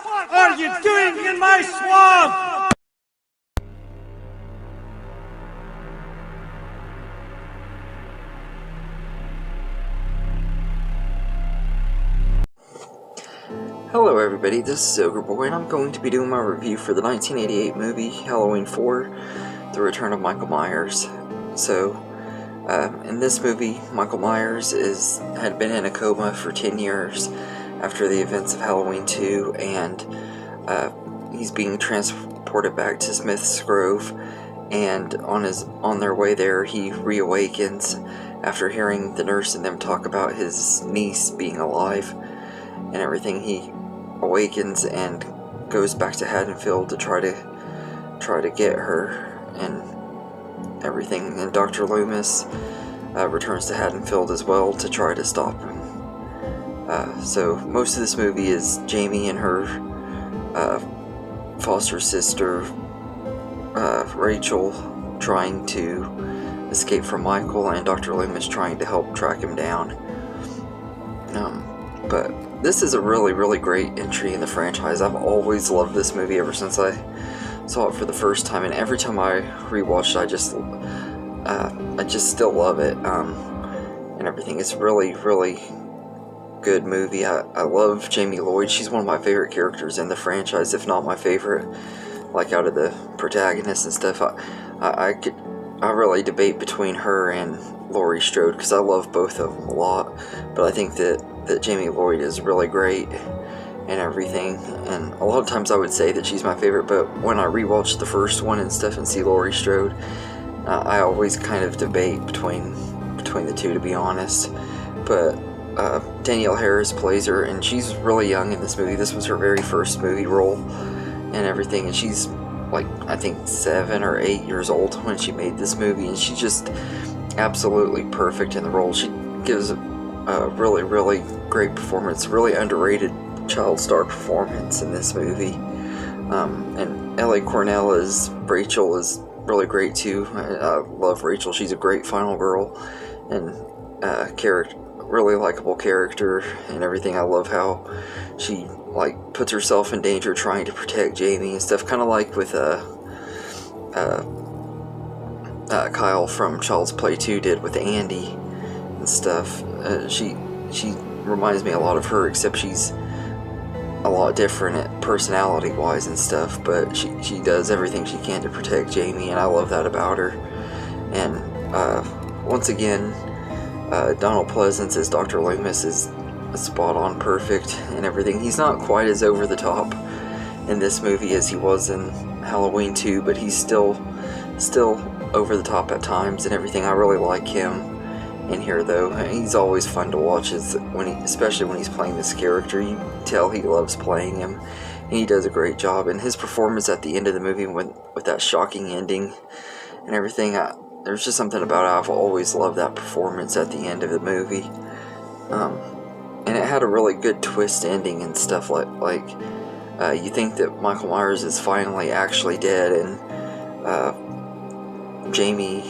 What are you doing in my swamp? Hello everybody, this is Ogre Boy, and I'm going to be doing my review for the 1988 movie Halloween 4, The Return of Michael Myers. So, in this movie, Michael Myers had been in a coma for 10 years after the events of Halloween 2, and he's being transported back to Smith's Grove, and on their way there, he reawakens after hearing the nurse and them talk about his niece being alive and everything. He awakens and goes back to Haddonfield to try to get her and everything, and Dr. Loomis returns to Haddonfield as well to try to stop him. So most of this movie is Jamie and her foster sister Rachel trying to escape from Michael, and Dr. Loomis trying to help track him down. But this is a really great entry in the franchise. I've always loved this movie ever since I saw it for the first time, and every time I rewatched it, I just still love it, and everything. It's really good movie. I love Jamie Lloyd. She's one of my favorite characters in the franchise, if not my favorite, like out of the protagonists and stuff. I really debate between her and Laurie Strode because I love both of them a lot, but I think that Jamie Lloyd is really great and everything, and a lot of times I would say that she's my favorite, but when I rewatch the first one and stuff and see Laurie Strode, I always kind of debate between the two, to be honest. But Danielle Harris plays her, and she's really young in this movie. This was her very first movie role and everything, and she's like, I think 7 or 8 years old when she made this movie, and she's just absolutely perfect in the role. She gives a really great performance, really underrated child star performance in this movie. And L.A. Cornell as Rachel is really great too. I love Rachel. She's a great final girl and really likable character and everything. I love how she puts herself in danger trying to protect Jamie and stuff, kind of like with Kyle from Child's Play 2 did with Andy and stuff. She reminds me a lot of her, except she's a lot different personality wise and stuff, but she does everything she can to protect Jamie, and I love that about her. And once again, Donald Pleasance as Dr. Loomis is spot on perfect and everything. He's not quite as over the top in this movie as he was in Halloween 2, but he's still over the top at times and everything. I really like him in here, though. He's always fun to watch, especially when he's playing this character. You tell he loves playing him, and he does a great job. And his performance at the end of the movie with that shocking ending and everything, there's just something about it. I've always loved that performance at the end of the movie. And it had a really good twist ending and stuff, like you think that Michael Myers is finally actually dead, and Jamie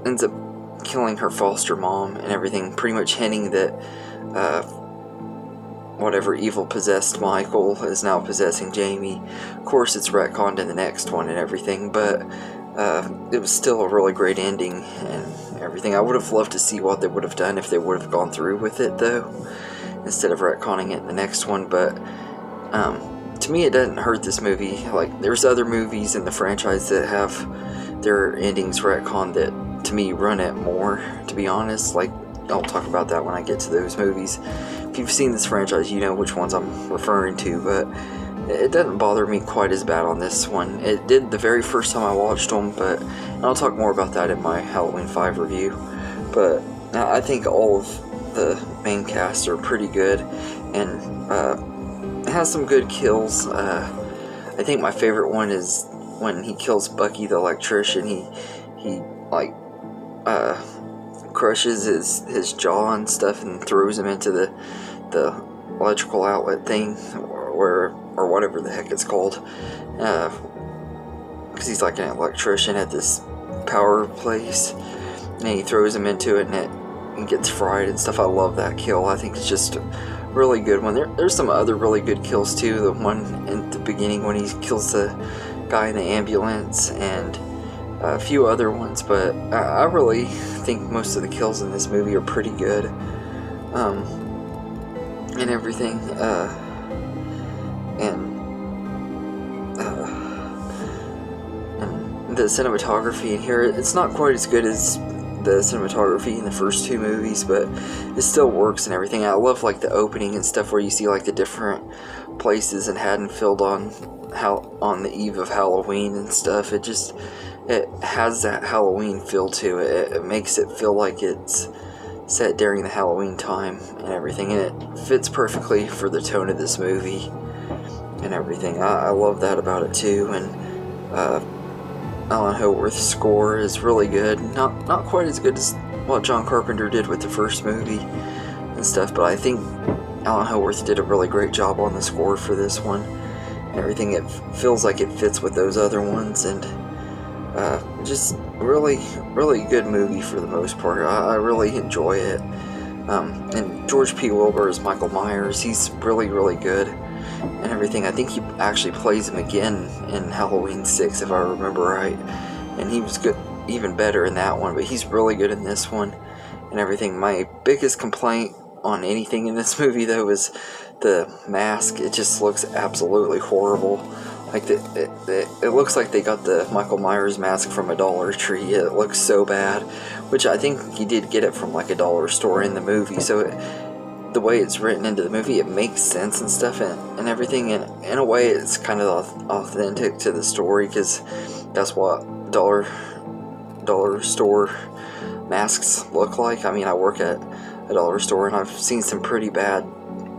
ends up killing her foster mom and everything, pretty much hinting that whatever evil possessed Michael is now possessing Jamie. Of course, it's retconned in the next one and everything, but it was still a really great ending and everything. I would have loved to see what they would have done if they would have gone through with it, though, instead of retconning it in the next one. But to me, it doesn't hurt this movie. Like, there's other movies in the franchise that have their endings retconned that, to me, run it more, to be honest. Like, I'll talk about that when I get to those movies. If you've seen this franchise, you know which ones I'm referring to, but it doesn't bother me quite as bad on this one. It did the very first time I watched them, but I'll talk more about that in my Halloween 5 review. But I think all of the main cast are pretty good, and it has some good kills. I think my favorite one is when he kills Bucky the electrician. He crushes his jaw and stuff and throws him into the electrical outlet thing, or whatever the heck it's called, because he's like an electrician at this power place, and he throws him into it and it gets fried and stuff. I love that kill. I think it's just really good one. There's some other really good kills too. The one in the beginning when he kills the guy in the ambulance, and a few other ones, but I really think most of the kills in this movie are pretty good, and everything, and the cinematography in here, it's not quite as good as the cinematography in the first two movies, but it still works and everything. I love like the opening and stuff where you see like the different places in Haddonfield on the eve of Halloween and stuff. It has that Halloween feel to it. It makes it feel like it's set during the Halloween time and everything, and it fits perfectly for the tone of this movie and everything. I love that about it too. And Alan Howarth's score is really good. Not quite as good as what John Carpenter did with the first movie and stuff, but I think Alan Howarth did a really great job on the score for this one and everything. It feels like it fits with those other ones, and just really good movie for the most part. I really enjoy it. And George P. Wilbur is Michael Myers. He's really good and everything. I think he actually plays him again in Halloween 6, if I remember right, and he was good, even better in that one, but he's really good in this one and everything. My biggest complaint on anything in this movie though is the mask. It just looks absolutely horrible. Like it looks like they got the Michael Myers mask from a Dollar Tree. It looks so bad, which I think he did get it from like a dollar store in the movie, so the way it's written into the movie, it makes sense and stuff and everything, and in a way it's kind of authentic to the story, because that's what dollar store masks look like. I mean, I work at a dollar store and I've seen some pretty bad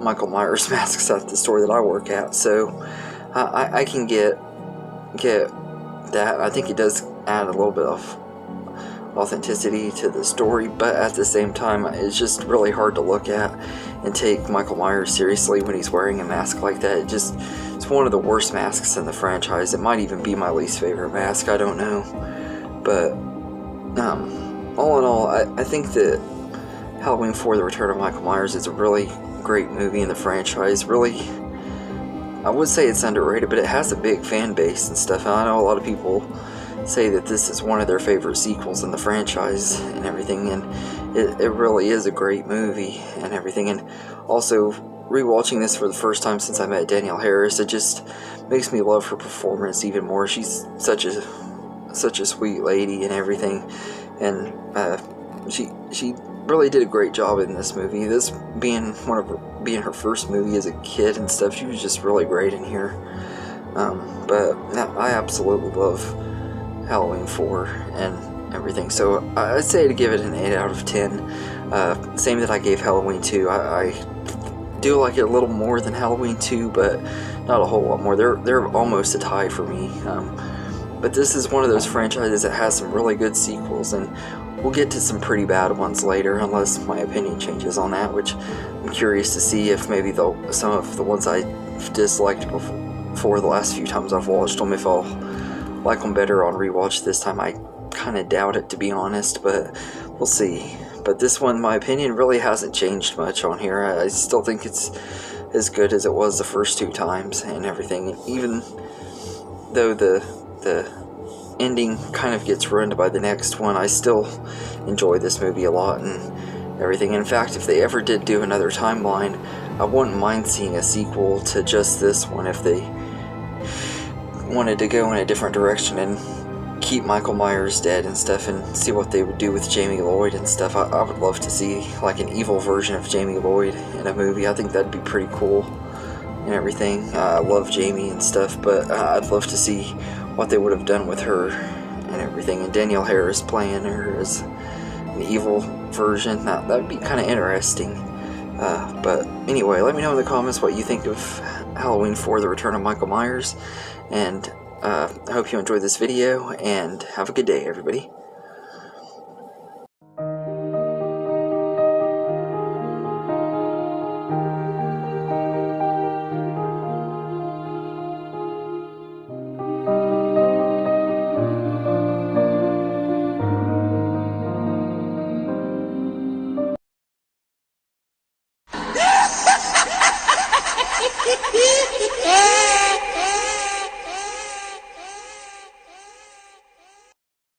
Michael Myers masks at the store that I work at, so I can get that. I think it does add a little bit of authenticity to the story, but at the same time it's just really hard to look at and take Michael Myers seriously when he's wearing a mask like that. It's one of the worst masks in the franchise. It might even be my least favorite mask, I don't know, but all in all, I think that Halloween 4: The Return of Michael Myers is a really great movie in the franchise. Really, I would say it's underrated, but it has a big fan base and stuff, and I know a lot of people say that this is one of their favorite sequels in the franchise and everything, and it really is a great movie and everything. And also, rewatching this for the first time since I met Danielle Harris, it just makes me love her performance even more. She's such a sweet lady and everything, and she really did a great job in this movie. This being her first movie as a kid and stuff, she was just really great in here. But I absolutely love Halloween 4 and everything, so I'd say to give it an 8 out of 10. Same that I gave Halloween 2. I do like it a little more than Halloween 2, but not a whole lot more. They're almost a tie for me. But this is one of those franchises that has some really good sequels, and we'll get to some pretty bad ones later, unless my opinion changes on that, which I'm curious to see if maybe some of the ones I've disliked before the last few times I've watched them, if I'll like them better on rewatch this time. I kind of doubt it, to be honest, but we'll see. But this one, my opinion really hasn't changed much on here. I still think it's as good as it was the first two times and everything, even though the ending kind of gets ruined by the next one. I still enjoy this movie a lot and everything. In fact, if they ever did do another timeline, I wouldn't mind seeing a sequel to just this one if they wanted to go in a different direction and keep Michael Myers dead and stuff, and see what they would do with Jamie Lloyd and stuff. I would love to see like an evil version of Jamie Lloyd in a movie. I think that'd be pretty cool and everything. I love Jamie and stuff, but I'd love to see what they would have done with her and everything, and Danielle Harris playing her as an evil version. That'd be kind of interesting. But anyway, let me know in the comments what you think of Halloween 4: The Return of Michael Myers, and I hope you enjoyed this video, and have a good day, everybody.